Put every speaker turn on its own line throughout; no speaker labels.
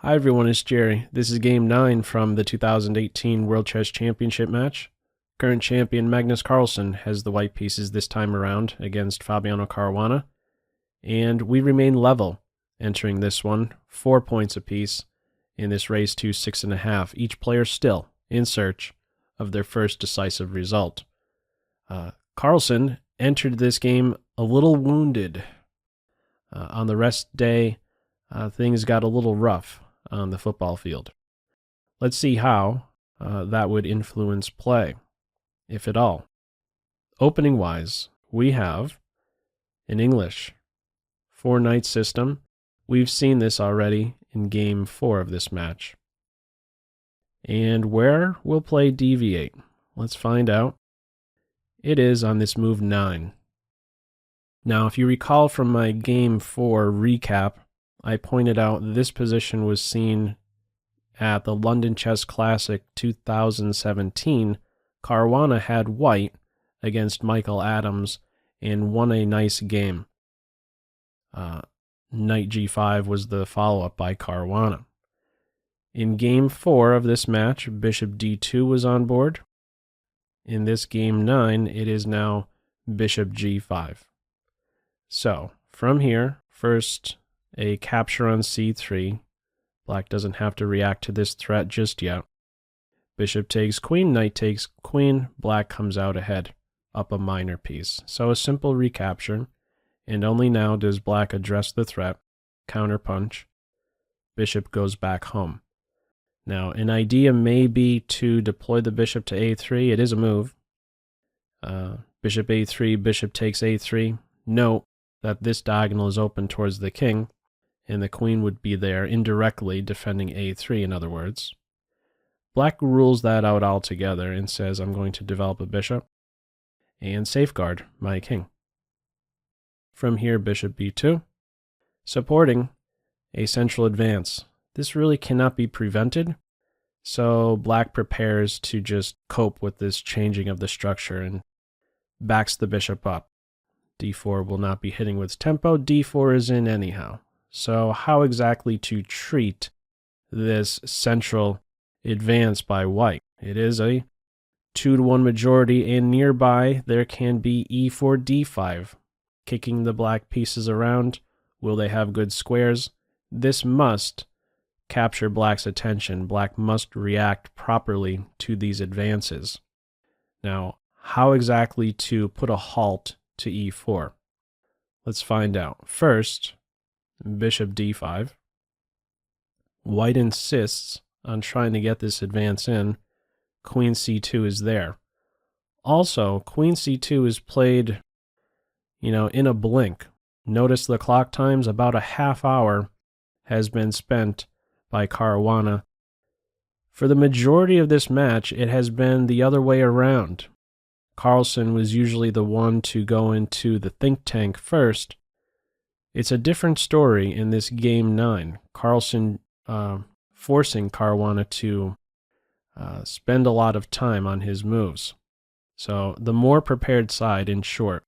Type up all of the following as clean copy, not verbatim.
Hi everyone, it's Jerry. This is Game 9 from the 2018 World Chess Championship match. Current champion Magnus Carlsen has the white pieces this time around against Fabiano Caruana, and we remain level entering this one, 4 points apiece in this race to 6.5, each player still in search of their first decisive result. Carlsen entered this game a little wounded. On the rest day, things got a little rough on the football field. Let's see how that would influence play, if at all. Opening-wise, we have an English 4-knight system. We've seen this already in Game 4 of this match. And where we'll play deviate? Let's find out. It is on this move 9. Now, if you recall from my Game 4 recap, I pointed out this position was seen at the London Chess Classic 2017. Caruana had white against Michael Adams and won a nice game. Knight g5 was the follow-up by Caruana. In Game 4 of this match, Bishop d2 was on board. In this Game 9, it is now Bishop g5. So, from here, first a capture on c3. Black doesn't have to react to this threat just yet. Bishop takes queen, knight takes queen, black comes out ahead, up a minor piece. So a simple recapture, and only now does black address the threat, counterpunch. Bishop goes back home. Now, an idea may be to deploy the bishop to a3. It is a move. Bishop a3, bishop takes a3. Note that this diagonal is open towards the king, and the queen would be there indirectly defending a3, in other words. Black rules that out altogether and says, I'm going to develop a bishop and safeguard my king. From here, bishop b2, supporting a central advance. This really cannot be prevented, so black prepares to just cope with this changing of the structure and backs the bishop up. d4 will not be hitting with tempo, d4 is in anyhow. So how exactly to treat this central advance by white? It is a 2-1 majority, and nearby there can be e4, d5, kicking the black pieces around. Will they have good squares? This must capture black's attention. Black must react properly to these advances. Now, how exactly to put a halt to e4? Let's find out. First, bishop d5. White insists on trying to get this advance in. Queen c2 is there. Also, queen c2 is played, in a blink. Notice the clock times, about a half hour has been spent by Caruana. For the majority of this match, it has been the other way around. Carlsen was usually the one to go into the think tank first. It's a different story in this Game 9. Carlsen forcing Caruana to spend a lot of time on his moves. So the more prepared side, in short,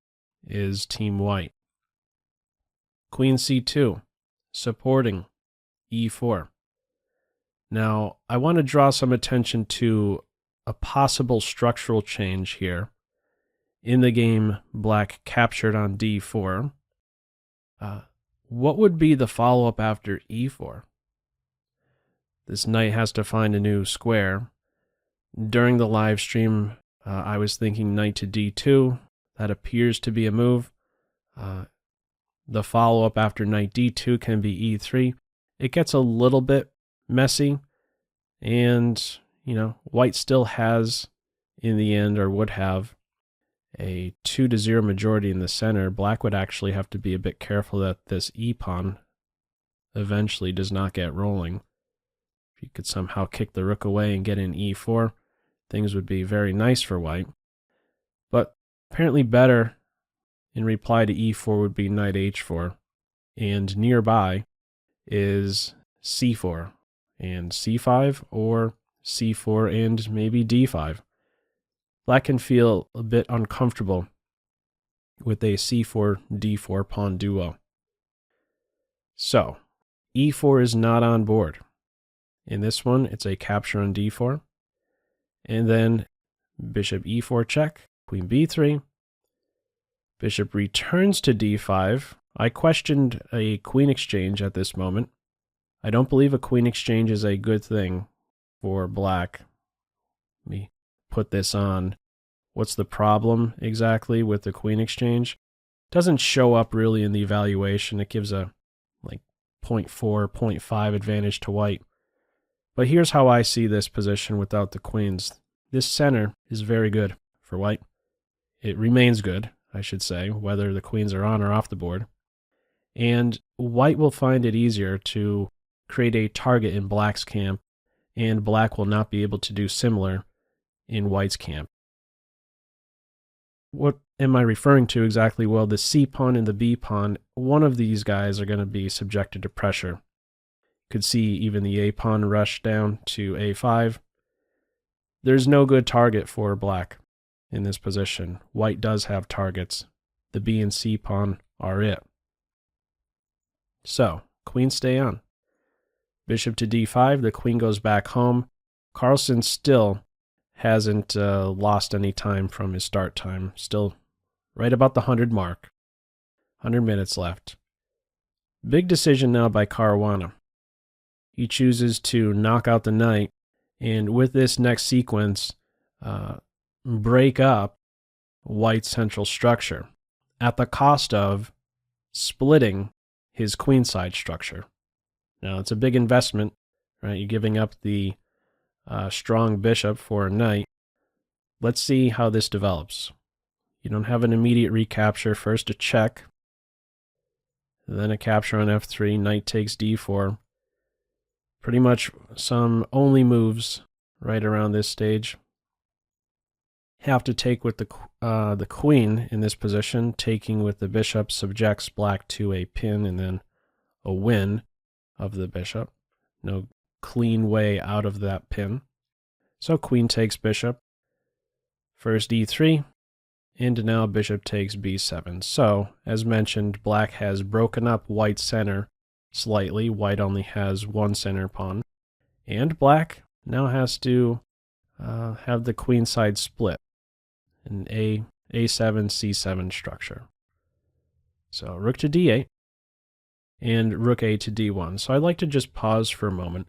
is Team White. Queen c2, supporting e4. Now, I want to draw some attention to a possible structural change here. In the game, black captured on d4. What would be the follow-up after e4? This knight has to find a new square. During the live stream, I was thinking knight to d2. That appears to be a move. The follow-up after knight d2 can be e3. It gets a little bit messy, and, white still has, in the end, or would have, a 2-0 majority in the center. Black would actually have to be a bit careful that this e-pawn eventually does not get rolling. If you could somehow kick the rook away and get in e4, things would be very nice for white. But apparently better in reply to e4 would be knight h4, and nearby is c4 and c5, or c4 and maybe d5. Black can feel a bit uncomfortable with a c4, d4 pawn duo. So, e4 is not on board. In this one, it's a capture on d4. And then bishop e4 check, queen b3. Bishop returns to d5. I questioned a queen exchange at this moment. I don't believe a queen exchange is a good thing for black. Let me put this on. What's the problem exactly with the queen exchange? It doesn't show up really in the evaluation. It gives a like 0.4, 0.5 advantage to white. But here's how I see this position without the queens. This center is very good for white. It remains good, I should say, whether the queens are on or off the board. And white will find it easier to create a target in black's camp, and black will not be able to do similar in white's camp. What am I referring to exactly? Well, the C pawn and the B pawn, one of these guys are going to be subjected to pressure. Could see even the A pawn rush down to A5. There's no good target for black in this position. White does have targets. The B and C pawn are it. So, queen stay on. Bishop to d5, the queen goes back home. Carlsen still hasn't lost any time from his start time. Still right about the 100 mark. 100 minutes left. Big decision now by Caruana. He chooses to knock out the knight, and with this next sequence, break up white's central structure at the cost of splitting his queenside structure. Now, it's a big investment, right? You're giving up the strong bishop for a knight. Let's see how this develops. You don't have an immediate recapture. First a check, then a capture on f3, knight takes d4. Pretty much some only moves right around this stage. Have to take with the queen in this position. Taking with the bishop subjects black to a pin and then a win of the bishop. No clean way out of that pin. So queen takes bishop. First e3, and now bishop takes b7. So, as mentioned, black has broken up white's center slightly. White only has one center pawn. And black now has to have the queen side split. An A7, C7 structure. So rook to d8 and rook a to d1. So I'd like to just pause for a moment.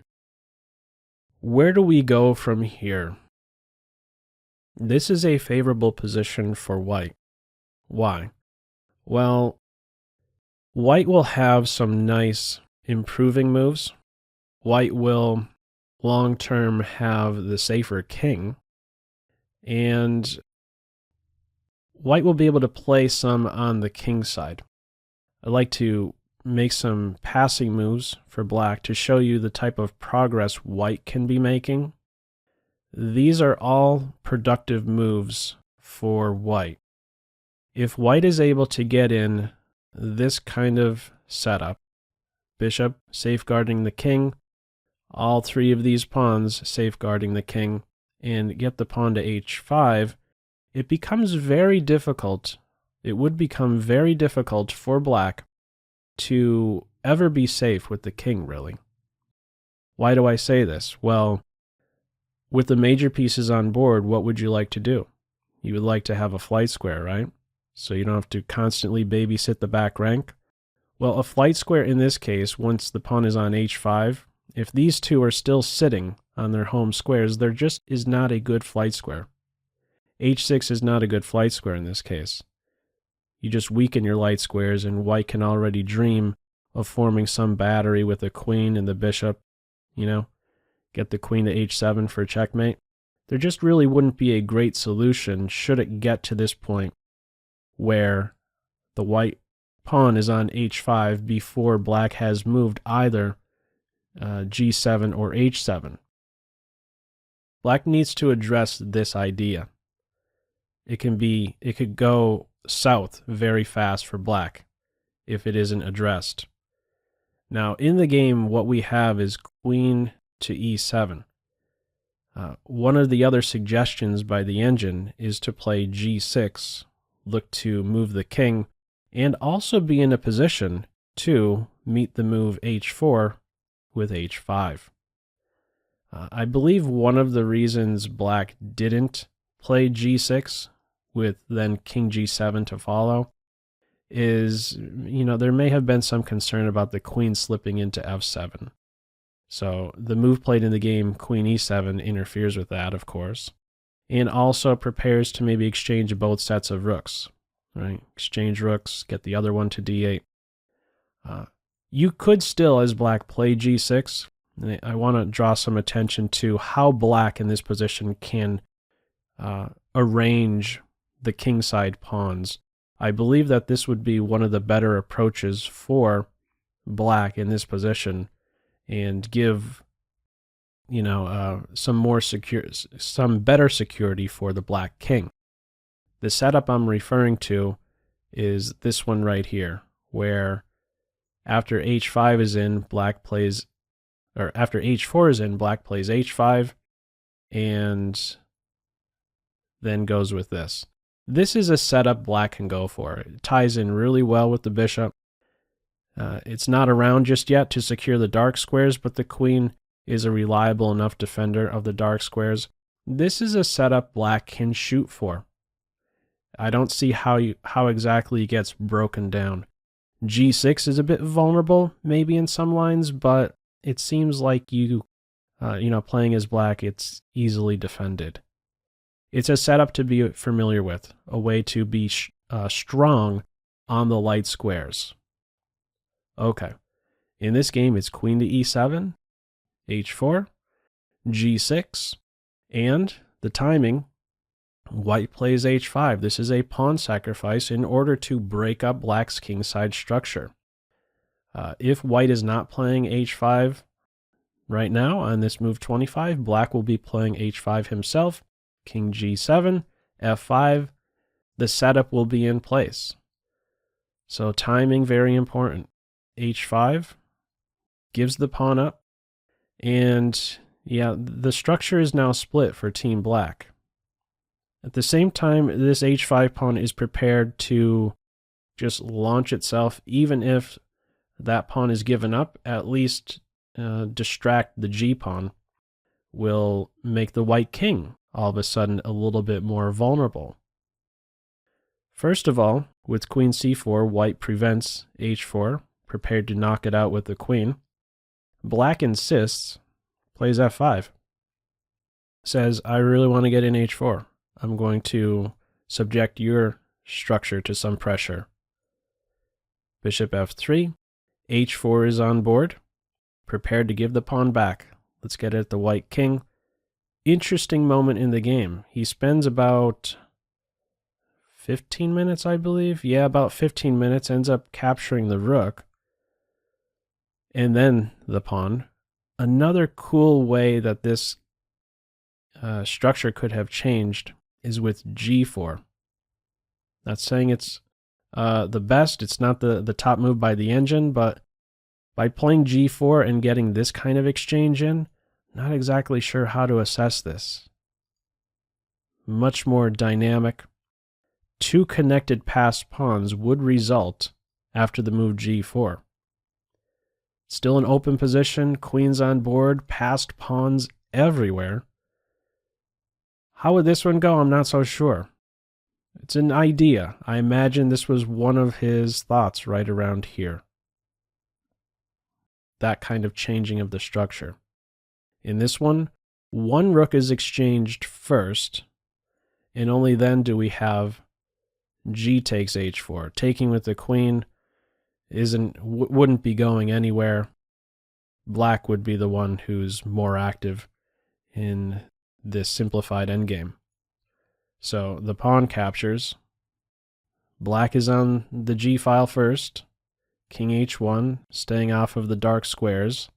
Where do we go from here? This is a favorable position for white. Why? Well, white will have some nice improving moves. White will long-term have the safer king, and white will be able to play some on the king side. I'd like to make some passing moves for black to show you the type of progress white can be making. These are all productive moves for white. If white is able to get in this kind of setup, bishop safeguarding the king, all three of these pawns safeguarding the king, and get the pawn to h5, it becomes very difficult. It would become very difficult for black to ever be safe with the king, really. Why do I say this? Well, with the major pieces on board, what would you like to do? You would like to have a flight square, right? So you don't have to constantly babysit the back rank. Well, a flight square in this case, once the pawn is on h5, if these two are still sitting on their home squares, there just is not a good flight square. h6 is not a good flight square in this case. You just weaken your light squares, and white can already dream of forming some battery with the queen and the bishop, get the queen to h7 for checkmate. There just really wouldn't be a great solution should it get to this point where the white pawn is on h5 before black has moved either g7 or h7. Black needs to address this idea. It could go south very fast for black if it isn't addressed. Now, in the game, what we have is queen to e7. One of the other suggestions by the engine is to play g6, look to move the king, and also be in a position to meet the move h4 with h5. I believe one of the reasons black didn't play g6 with then king g7 to follow is, there may have been some concern about the queen slipping into f7. So the move played in the game, queen e7, interferes with that, of course, and also prepares to maybe exchange both sets of rooks, right? Exchange rooks, get the other one to d8. You could still, as black, play g6. And I want to draw some attention to how black in this position can arrange the kingside pawns. I believe that this would be one of the better approaches for black in this position and give, some better security for the black king. The setup I'm referring to is this one right here, where after h5 is in, after h4 is in, black plays h5 and then goes with this. This is a setup black can go for. It ties in really well with the bishop. It's not around just yet to secure the dark squares, but the queen is a reliable enough defender of the dark squares. This is a setup black can shoot for. I don't see how exactly it gets broken down. g6 is a bit vulnerable, maybe in some lines, but it seems like playing as black, it's easily defended. It's a setup to be familiar with, a way to be strong on the light squares. Okay, in this game, it's queen to e7, h4, g6, and the timing, white plays h5. This is a pawn sacrifice in order to break up black's kingside structure. If white is not playing h5 right now on this move 25, black will be playing h5 himself, king g7, f5, the setup will be in place. So timing, very important. h5 gives the pawn up, and yeah, the structure is now split for team black. At the same time, this h5 pawn is prepared to just launch itself, even if that pawn is given up, at least distract the g pawn, will make the white king all of a sudden a little bit more vulnerable. First of all, with queen c4, white prevents h4, prepared to knock it out with the queen. Black insists, plays f5. Says, I really want to get in h4. I'm going to subject your structure to some pressure. Bishop f3, h4 is on board, prepared to give the pawn back. Let's get it at the white king. Interesting moment in the game. He spends about 15 minutes, I believe. Yeah, about 15 minutes, ends up capturing the rook. And then the pawn. Another cool way that this structure could have changed is with g4. Not saying it's the best. It's not the top move by the engine, but by playing g4 and getting this kind of exchange in, not exactly sure how to assess this. Much more dynamic. Two connected passed pawns would result after the move g4. Still an open position, queens on board, passed pawns everywhere. How would this one go? I'm not so sure. It's an idea. I imagine this was one of his thoughts right around here. That kind of changing of the structure. In this one rook is exchanged first, and only then do we have g takes h4. Taking with the queen wouldn't be going anywhere. Black would be the one who's more active in this simplified endgame. So the pawn captures. Black is on the g file first. King h1, staying off of the dark squares.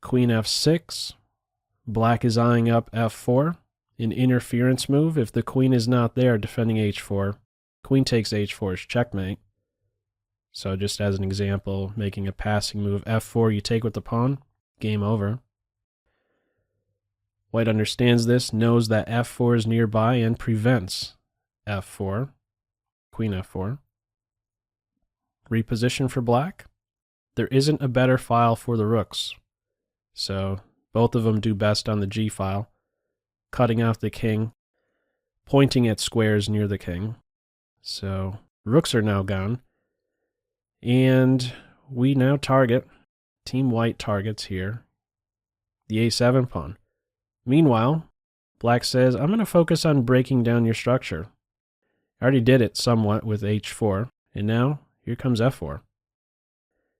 Queen f6. Black is eyeing up f4. An interference move. If the queen is not there defending h4, queen takes h4 is checkmate. So just as an example, making a passing move, f4, you take with the pawn, game over. White understands this, knows that f4 is nearby, and prevents f4, queen f4. Reposition for black. There isn't a better file for the rooks. So Both of them do best on the G file, cutting off the king, pointing at squares near the king. So rooks are now gone. And we now target, Team White targets here, the A7 pawn. Meanwhile, Black says, I'm going to focus on breaking down your structure. I already did it somewhat with H4, and now here comes F4.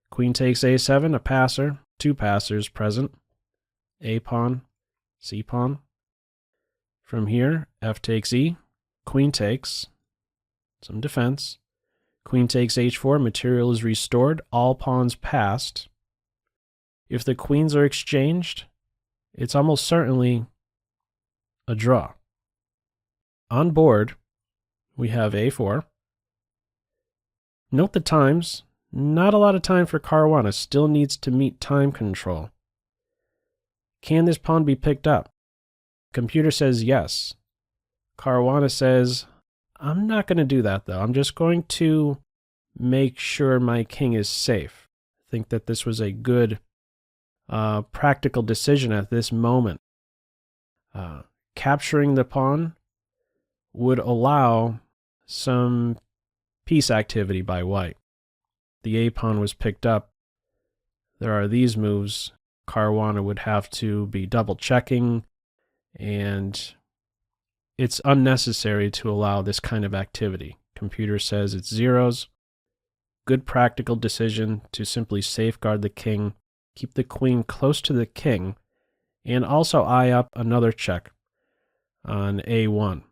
Queen takes A7, a passer, two passers present. A pawn, C pawn. From here, F takes E, Queen takes, some defense. Queen takes H4, material is restored, all pawns passed. If the queens are exchanged, it's almost certainly a draw. On board, we have A4. Note the times. Not a lot of time for Caruana. Still needs to meet time control. Can this pawn be picked up? Computer says yes. Caruana says, I'm not going to do that though. I'm just going to make sure my king is safe. I think that this was a good practical decision at this moment. Capturing the pawn would allow some piece activity by white. The A pawn was picked up. There are these moves. Caruana would have to be double checking, and it's unnecessary to allow this kind of activity. Computer says it's zeros. Good practical decision to simply safeguard the king, keep the queen close to the king, and also eye up another check on A1.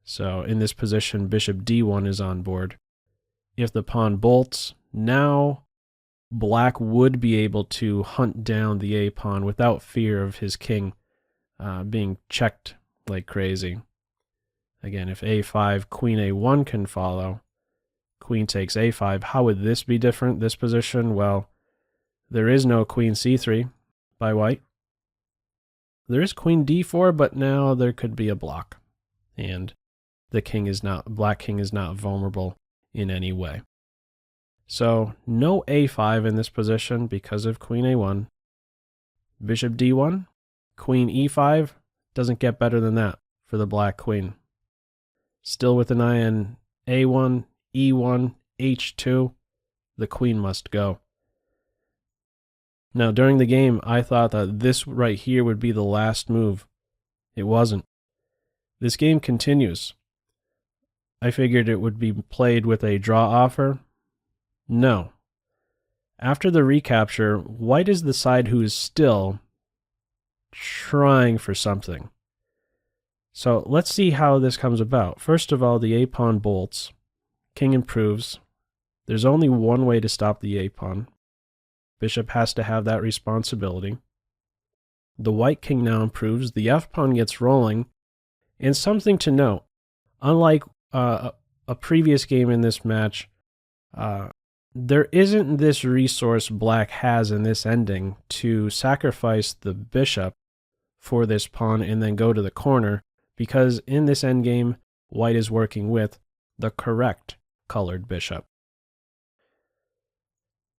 So in this position, bishop D1 is on board. If the pawn bolts, now Black would be able to hunt down the A pawn without fear of his king being checked like crazy. Again, if A5, Queen A1 can follow, Queen takes A5. How would this be different, this position? Well, there is no Queen C3 by white. There is Queen D4, but now there could be a block. And the king is not, Black king is not vulnerable in any way. So no A5 in this position because of Queen A1. Bishop D1, Queen E5, doesn't get better than that for the Black queen. Still with an eye on A1, E1, H2, the queen must go. Now during the game, I thought that this right here would be the last move. It wasn't. This game continues. I figured it would be played with a draw offer. No. After the recapture, white is the side who is still trying for something. So let's see how this comes about. First of all, the A pawn bolts. King improves. There's only one way to stop the A pawn. Bishop has to have that responsibility. The white king now improves. The F pawn gets rolling. And something to note, unlike a previous game in this match, there isn't this resource Black has in this ending to sacrifice the bishop for this pawn and then go to the corner, because in this endgame, white is working with the correct colored bishop.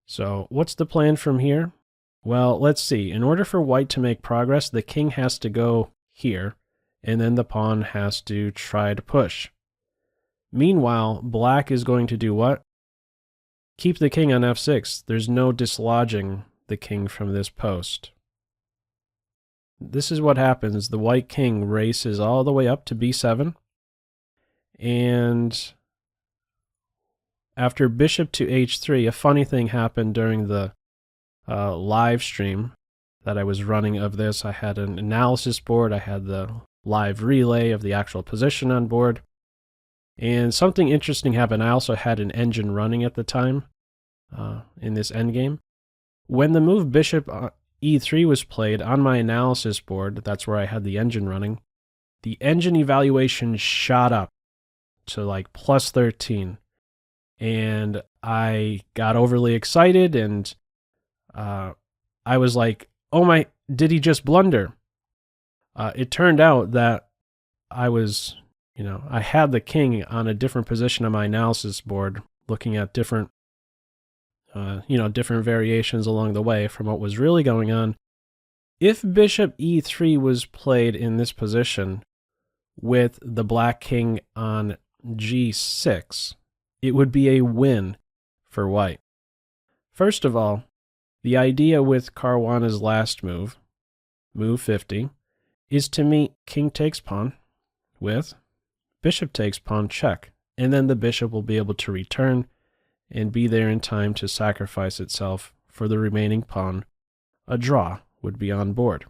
So what's the plan from here? Well, let's see. In order for white to make progress, the king has to go here, and then the pawn has to try to push. Meanwhile, Black is going to do what? Keep the king on F6. There's no dislodging the king from this post. This is what happens. The white king races all the way up to B7. And after bishop to H3, a funny thing happened during the live stream that I was running of this. I had an analysis board. I had the live relay of the actual position on board. And something interesting happened. I also had an engine running at the time in this endgame. When the move bishop E3 was played on my analysis board, that's where I had the engine running, the engine evaluation shot up to like plus 13. And I got overly excited, and I was like, oh my, did he just blunder? It turned out that I was, I had the king on a different position on my analysis board, looking at different, different variations along the way from what was really going on. If bishop e3 was played in this position with the black king on g6, it would be a win for white. First of all, the idea with Caruana's last move, move 50, is to meet king takes pawn with bishop takes pawn check, and then the bishop will be able to return and be there in time to sacrifice itself for the remaining pawn. A draw would be on board.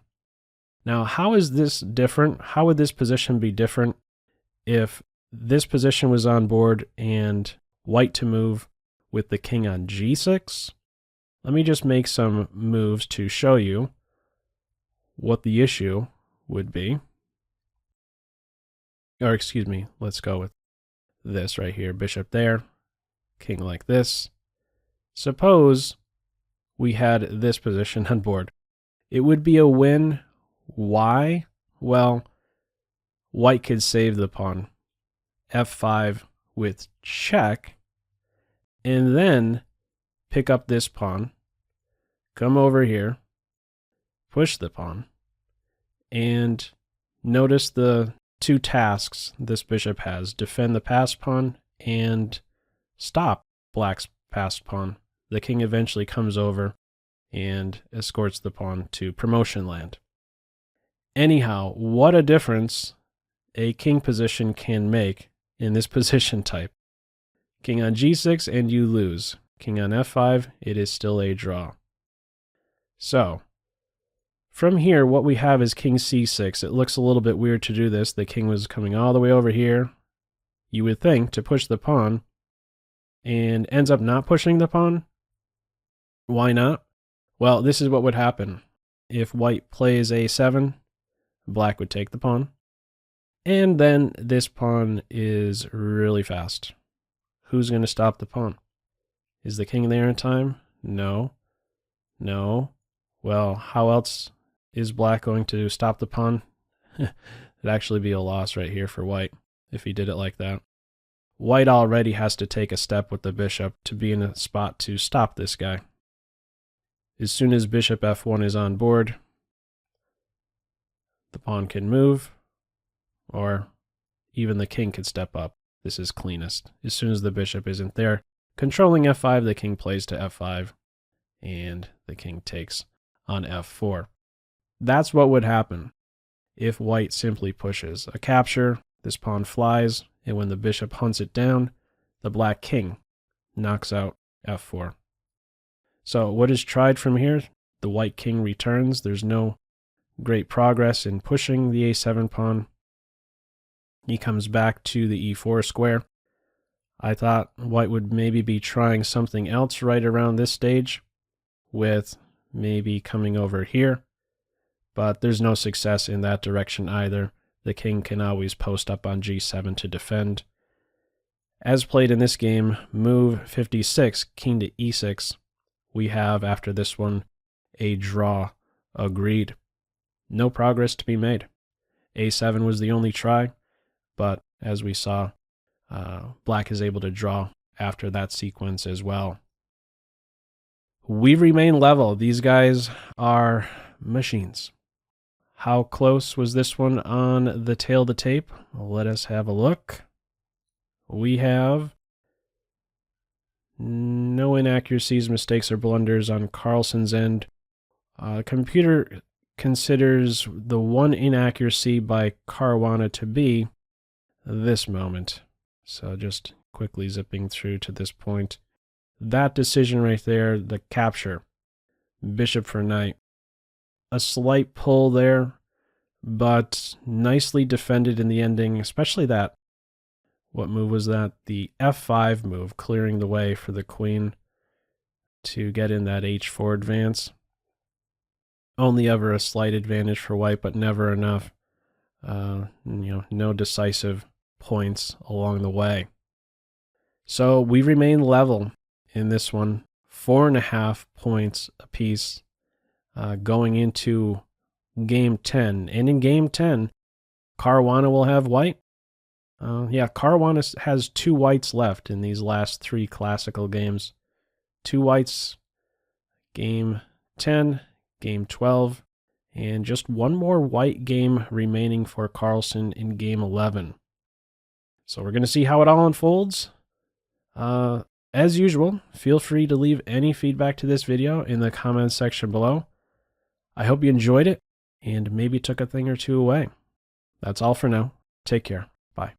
Now, how is this different? How would this position be different if this position was on board and white to move with the king on g6? Let me just make some moves to show you what the issue would be. Or excuse me, let's go with this right here. Bishop there, king like this. Suppose we had this position on board. It would be a win. Why? Well, white could save the pawn. f5 with check, and then pick up this pawn, come over here, push the pawn, and notice the two tasks this bishop has: defend the passed pawn and stop black's passed pawn. The king eventually comes over and escorts the pawn to promotion land. Anyhow, what a difference a king position can make in this position type. King on g6 and you lose. King on f5, it is still a draw. So, from here, what we have is king c6. It looks a little bit weird to do this. The king was coming all the way over here, you would think, to push the pawn, and ends up not pushing the pawn. Why not? Well, this is what would happen. If white plays a7, black would take the pawn. And then this pawn is really fast. Who's going to stop the pawn? Is the king there in time? No. No. Well, how else is black going to stop the pawn? It'd actually be a loss right here for white if he did it like that. White already has to take a step with the bishop to be in a spot to stop this guy. As soon as bishop f1 is on board, the pawn can move, or even the king could step up. This is cleanest. As soon as the bishop isn't there, controlling f5, the king plays to f5, and the king takes on f4. That's what would happen if white simply pushes. A capture, this pawn flies, and when the bishop hunts it down, the black king knocks out f4. So what is tried from here? The white king returns. There's no great progress in pushing the a7 pawn. He comes back to the e4 square. I thought white would maybe be trying something else right around this stage, with maybe coming over here, but there's no success in that direction either. The king can always post up on g7 to defend. As played in this game, move 56, king to e6. We have, after this one, a draw agreed. No progress to be made. a7 was the only try, but as we saw, black is able to draw after that sequence as well. We remain level. These guys are machines. How close was this one on the tail of the tape? Let us have a look. We have no inaccuracies, mistakes, or blunders on Carlsen's end. Computer considers the one inaccuracy by Caruana to be this moment. So just quickly zipping through to this point. That decision right there, the capture, bishop for knight. A slight pull there, but nicely defended in the ending, especially that. What move was that? The f5 move, clearing the way for the queen to get in that h4 advance. Only ever a slight advantage for white, but never enough. No decisive points along the way. So we remain level in this one, 4.5 points apiece going into game 10. And in game 10, Caruana will have white. Caruana has 2 whites left in these last 3 classical games. 2 whites, game 10, game 12, And just one more white game remaining for Carlsen in game 11. So we're going to see how it all unfolds. As usual, feel free to leave any feedback to this video in the comments section below. I hope you enjoyed it and maybe took a thing or two away. That's all for now. Take care. Bye.